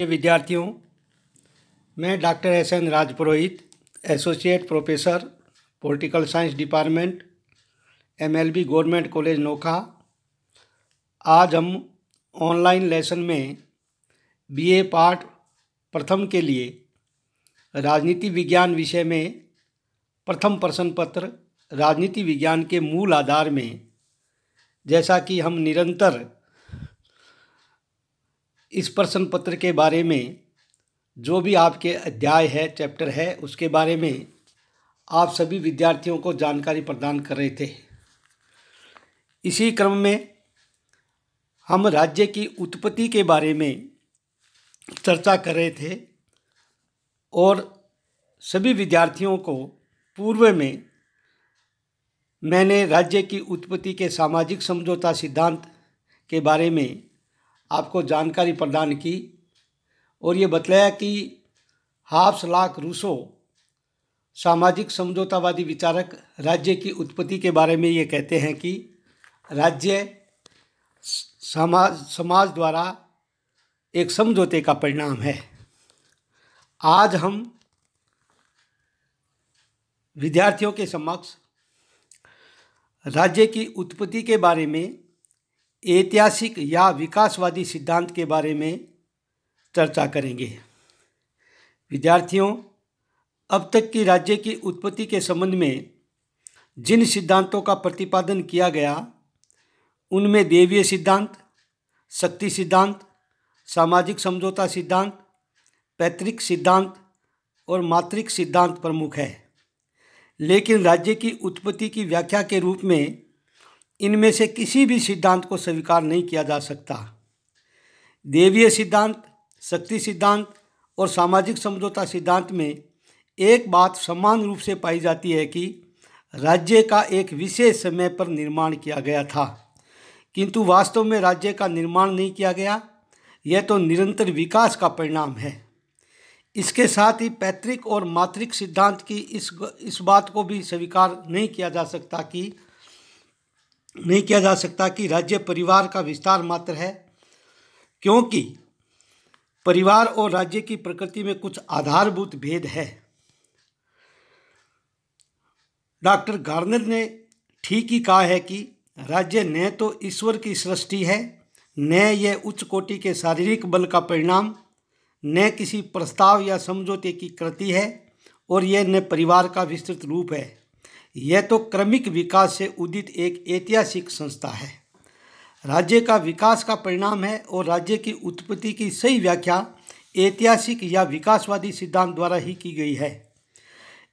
विद्यार्थियों, मैं doctor S N. Rajpurohit, associate professor political science department, MLB government college Nokha. आज हम ऑनलाइन लेसन में BA पार्ट प्रथम के लिए राजनीति विज्ञान विषय में प्रथम प्रश्न पत्र राजनीति विज्ञान के मूल आधार में, जैसा कि हम निरंतर इस प्रश्न पत्र के बारे में जो भी आपके अध्याय है, चैप्टर है, उसके बारे में आप सभी विद्यार्थियों को जानकारी प्रदान कर रहे थे। इसी क्रम में हम राज्य की उत्पत्ति के बारे में चर्चा कर रहे थे और सभी विद्यार्थियों को पूर्व में मैंने राज्य की उत्पत्ति के सामाजिक समझौता सिद्धांत के बारे में आपको जानकारी प्रदान की और ये बतलाया कि हाब्स, लॉक, रूसो सामाजिक समझौतावादी विचारक राज्य की उत्पत्ति के बारे में ये कहते हैं कि राज्य समाज द्वारा एक समझौते का परिणाम है। आज हम विद्यार्थियों के समक्ष राज्य की उत्पत्ति के बारे में ऐतिहासिक या विकासवादी सिद्धांत के बारे में चर्चा करेंगे। विद्यार्थियों, अब तक की राज्य की उत्पत्ति के संबंध में जिन सिद्धांतों का प्रतिपादन किया गया उनमें देवीय सिद्धांत, शक्ति सिद्धांत, सामाजिक समझौता सिद्धांत, पैतृक सिद्धांत और मातृक सिद्धांत प्रमुख है। लेकिन राज्य की उत्पत्ति की व्याख्या के रूप में इनमें से किसी भी सिद्धांत को स्वीकार नहीं किया जा सकता। देवीय सिद्धांत, शक्ति सिद्धांत और सामाजिक समझौता सिद्धांत में एक बात समान रूप से पाई जाती है कि राज्य का एक विशेष समय पर निर्माण किया गया था, किंतु वास्तव में राज्य का निर्माण नहीं किया गया। यह तो निरंतर विकास का परिणाम है। इसके साथ ही पैतृक और मातृक सिद्धांत की इस बात को भी स्वीकार नहीं किया जा सकता कि राज्य परिवार का विस्तार मात्र है, क्योंकि परिवार और राज्य की प्रकृति में कुछ आधारभूत भेद है। डॉक्टर गार्नर ने ठीक ही कहा है कि राज्य न तो ईश्वर की सृष्टि है, न यह उच्च कोटि के शारीरिक बल का परिणाम, न किसी प्रस्ताव या समझौते की कृति है और यह न परिवार का विस्तृत रूप है। यह तो क्रमिक विकास से उदित एक ऐतिहासिक संस्था है। राज्य का विकास का परिणाम है और राज्य की उत्पत्ति की सही व्याख्या ऐतिहासिक या विकासवादी सिद्धांत द्वारा ही की गई है।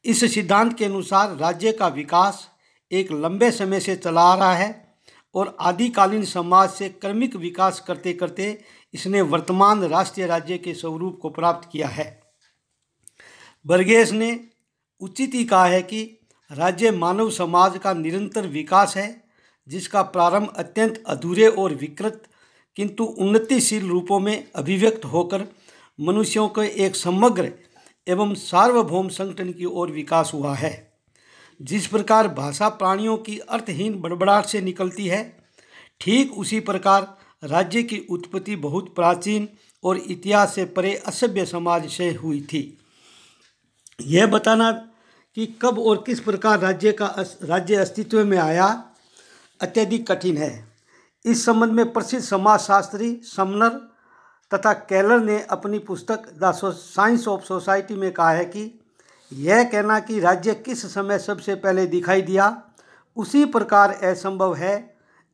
इस सिद्धांत के अनुसार राज्य का विकास एक लंबे समय से चला आ रहा है और आदिकालीन समाज से क्रमिक विकास करते करते इसने वर्तमान राष्ट्रीय राज्य के स्वरूप को प्राप्त किया है। बर्गेस ने उचित ही कहा है कि राज्य मानव समाज का निरंतर विकास है, जिसका प्रारंभ अत्यंत अधूरे और विकृत किंतु उन्नतिशील रूपों में अभिव्यक्त होकर मनुष्यों के एक समग्र एवं सार्वभौम संगठन की ओर विकास हुआ है। जिस प्रकार भाषा प्राणियों की अर्थहीन बड़बड़ाहट से निकलती है, ठीक उसी प्रकार राज्य की उत्पत्ति बहुत प्राचीन और इतिहास से परे असभ्य समाज से हुई थी। यह बताना कि कब और किस प्रकार राज्य अस्तित्व में आया अत्यधिक कठिन है। इस संबंध में प्रसिद्ध समाजशास्त्री समनर तथा केलर ने अपनी पुस्तक द साइंस ऑफ सोसाइटी में कहा है कि यह कहना कि राज्य किस समय सबसे पहले दिखाई दिया उसी प्रकार असंभव है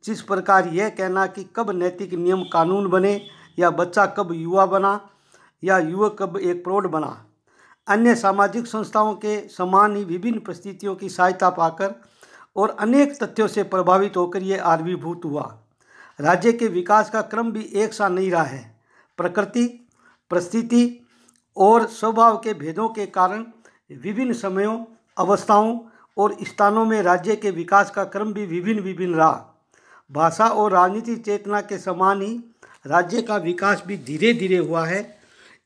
जिस प्रकार यह कहना कि कब नैतिक नियम कानून बने या बच्चा कब युवा बना या युवक कब एक प्रौढ़ बना। अन्य सामाजिक संस्थाओं के समान ही विभिन्न परिस्थितियों की सहायता पाकर और अनेक तथ्यों से प्रभावित होकर ये आविर्भूत हुआ। राज्य के विकास का क्रम भी एक सा नहीं रहा है। प्रकृति, परिस्थिति और स्वभाव के भेदों के कारण विभिन्न समयों, अवस्थाओं और स्थानों में राज्य के विकास का क्रम भी विभिन्न रहा। भाषा और राजनीति चेतना के समान ही राज्य का विकास भी धीरे धीरे हुआ है।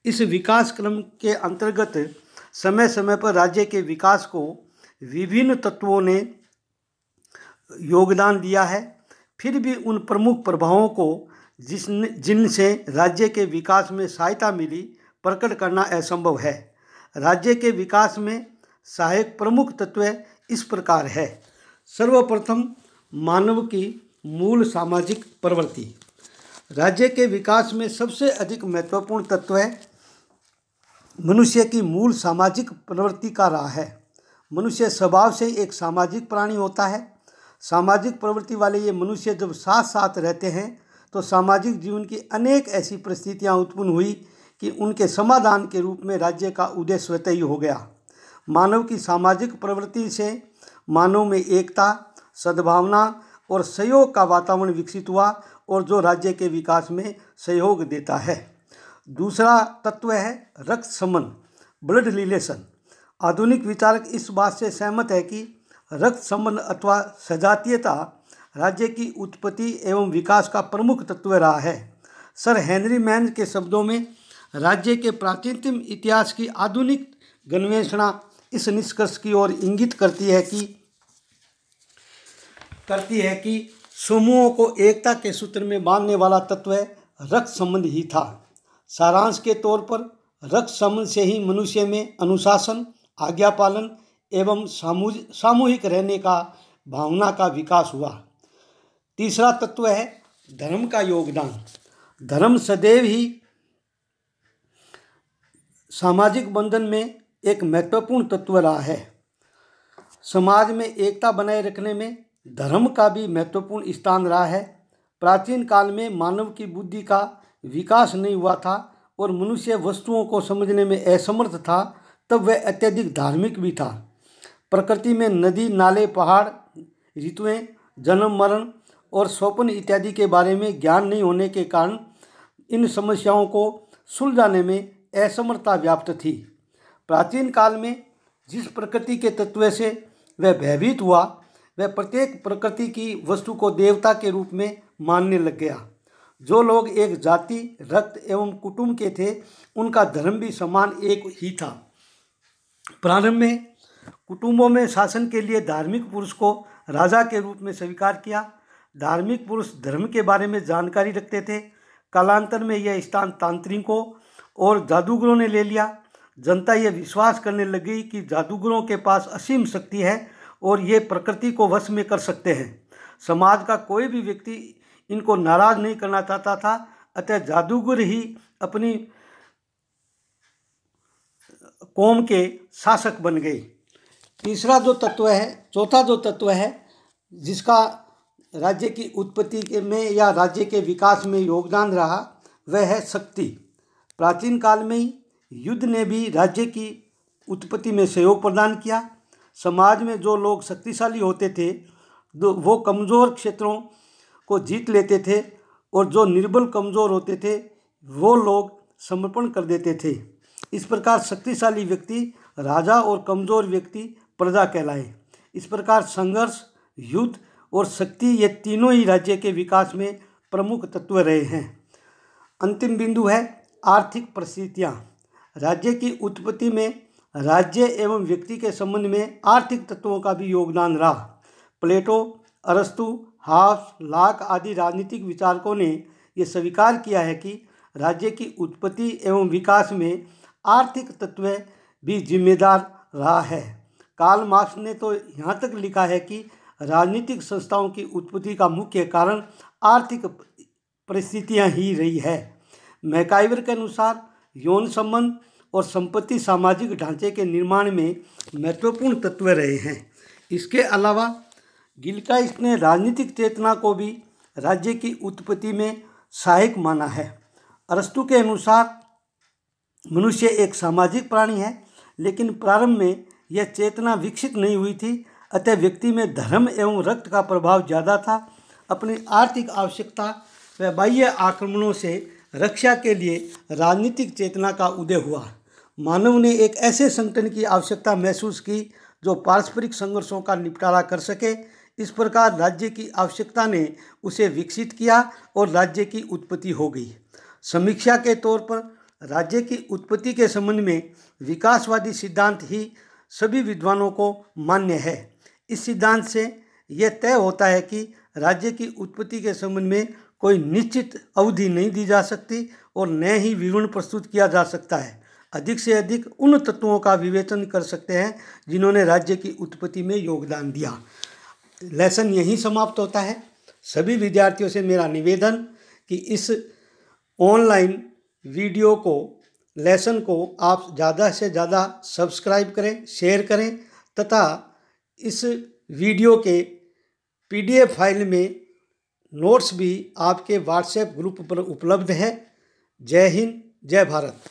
इस विकास क्रम के अंतर्गत समय समय पर राज्य के विकास को विभिन्न तत्वों ने योगदान दिया है। फिर भी उन प्रमुख प्रभावों को जिनसे राज्य के विकास में सहायता मिली प्रकट करना असंभव है। राज्य के विकास में सहायक प्रमुख तत्व इस प्रकार है। सर्वप्रथम, मानव की मूल सामाजिक प्रवृत्ति। राज्य के विकास में सबसे अधिक महत्वपूर्ण तत्व है मनुष्य की मूल सामाजिक प्रवृत्ति का रहा है। मनुष्य स्वभाव से एक सामाजिक प्राणी होता है। सामाजिक प्रवृत्ति वाले ये मनुष्य जब साथ साथ रहते हैं तो सामाजिक जीवन की अनेक ऐसी परिस्थितियां उत्पन्न हुई कि उनके समाधान के रूप में राज्य का उदय स्वतः ही हो गया। मानव की सामाजिक प्रवृत्ति से मानव में एकता, सद्भावना और सहयोग का वातावरण विकसित हुआ और जो राज्य के विकास में सहयोग देता है। दूसरा तत्व है रक्त संबंध, ब्लड रिलेशन। आधुनिक विचारक इस बात से सहमत है कि रक्त संबंध अथवा सजातीयता राज्य की उत्पत्ति एवं विकास का प्रमुख तत्व रहा है। सर हेनरी मैन के शब्दों में राज्य के प्राचीनतम इतिहास की आधुनिक गवेषणा इस निष्कर्ष की ओर इंगित करती है कि समूहों को एकता के सूत्र में बांधने वाला तत्व रक्त संबंध ही था। सारांश के तौर पर रक्त संबंध से ही मनुष्य में अनुशासन, आज्ञा पालन एवं सामूहिक रहने का भावना का विकास हुआ। तीसरा तत्व है धर्म का योगदान। धर्म सदैव ही सामाजिक बंधन में एक महत्वपूर्ण तत्व रहा है। समाज में एकता बनाए रखने में धर्म का भी महत्वपूर्ण स्थान रहा है। प्राचीन काल में मानव की बुद्धि का विकास नहीं हुआ था और मनुष्य वस्तुओं को समझने में असमर्थ था, तब वह अत्यधिक धार्मिक भी था। प्रकृति में नदी, नाले, पहाड़, ऋतुएं, जन्म, मरण और स्वप्न इत्यादि के बारे में ज्ञान नहीं होने के कारण इन समस्याओं को सुलझाने में असमर्थता व्याप्त थी। प्राचीन काल में जिस प्रकृति के तत्व से वह भयभीत हुआ, वह प्रत्येक प्रकृति की वस्तु को देवता के रूप में मानने लग गया। जो लोग एक जाति, रक्त एवं कुटुंब के थे, उनका धर्म भी समान एक ही था। प्रारंभ में कुटुंबों में शासन के लिए धार्मिक पुरुष को राजा के रूप में स्वीकार किया। धार्मिक पुरुष धर्म के बारे में जानकारी रखते थे। कालांतर में यह स्थान तांत्रिकों और जादूगरों ने ले लिया। जनता यह विश्वास करने लगी कि जादूगरों के पास असीम शक्ति है और ये प्रकृति को वश में कर सकते हैं। समाज का कोई भी व्यक्ति इनको नाराज नहीं करना चाहता था, अतः जादूगर ही अपनी कौम के शासक बन गए। चौथा जो तत्व है जिसका राज्य की उत्पत्ति में या राज्य के विकास में योगदान रहा, वह है शक्ति। प्राचीन काल में ही युद्ध ने भी राज्य की उत्पत्ति में सहयोग प्रदान किया। समाज में जो लोग शक्तिशाली होते थे वो कमज़ोर क्षेत्रों को जीत लेते थे और जो निर्बल कमज़ोर होते थे वो लोग समर्पण कर देते थे। इस प्रकार शक्तिशाली व्यक्ति राजा और कमज़ोर व्यक्ति प्रजा कहलाए। इस प्रकार संघर्ष, युद्ध और शक्ति ये तीनों ही राज्य के विकास में प्रमुख तत्व रहे हैं। अंतिम बिंदु है आर्थिक परिस्थितियाँ। राज्य की उत्पत्ति में राज्य एवं व्यक्ति के संबंध में आर्थिक तत्वों का भी योगदान रहा। प्लेटो, अरस्तु, हाब्स, लाक आदि राजनीतिक विचारकों ने यह स्वीकार किया है कि राज्य की उत्पत्ति एवं विकास में आर्थिक तत्व भी जिम्मेदार रहा है। कार्ल मार्क्स ने तो यहाँ तक लिखा है कि राजनीतिक संस्थाओं की उत्पत्ति का मुख्य कारण आर्थिक परिस्थितियाँ ही रही है। मैकाइवर के अनुसार यौन संबंध और संपत्ति सामाजिक ढांचे के निर्माण में महत्वपूर्ण तत्व रहे हैं। इसके अलावा गिलक्राइस्ट ने राजनीतिक चेतना को भी राज्य की उत्पत्ति में सहायक माना है। अरस्तु के अनुसार मनुष्य एक सामाजिक प्राणी है, लेकिन प्रारंभ में यह चेतना विकसित नहीं हुई थी, अतः व्यक्ति में धर्म एवं रक्त का प्रभाव ज़्यादा था। अपनी आर्थिक आवश्यकता व बाह्य आक्रमणों से रक्षा के लिए राजनीतिक चेतना का उदय हुआ। मानव ने एक ऐसे संगठन की आवश्यकता महसूस की जो पारस्परिक संघर्षों का निपटारा कर सके। इस प्रकार राज्य की आवश्यकता ने उसे विकसित किया और राज्य की उत्पत्ति हो गई। समीक्षा के तौर पर राज्य की उत्पत्ति के संबंध में विकासवादी सिद्धांत ही सभी विद्वानों को मान्य है। इस सिद्धांत से यह तय होता है कि राज्य की उत्पत्ति के संबंध में कोई निश्चित अवधि नहीं दी जा सकती और न ही विवरण प्रस्तुत किया जा सकता है। अधिक से अधिक उन तत्वों का विवेचन कर सकते हैं जिन्होंने राज्य की उत्पत्ति में योगदान दिया। लेसन यहीं समाप्त होता है। सभी विद्यार्थियों से मेरा निवेदन कि इस ऑनलाइन वीडियो को, लेसन को आप ज़्यादा से ज़्यादा सब्सक्राइब करें, शेयर करें तथा इस वीडियो के PDF फाइल में नोट्स भी आपके व्हाट्सएप ग्रुप पर उपलब्ध है। जय हिंद, जय भारत।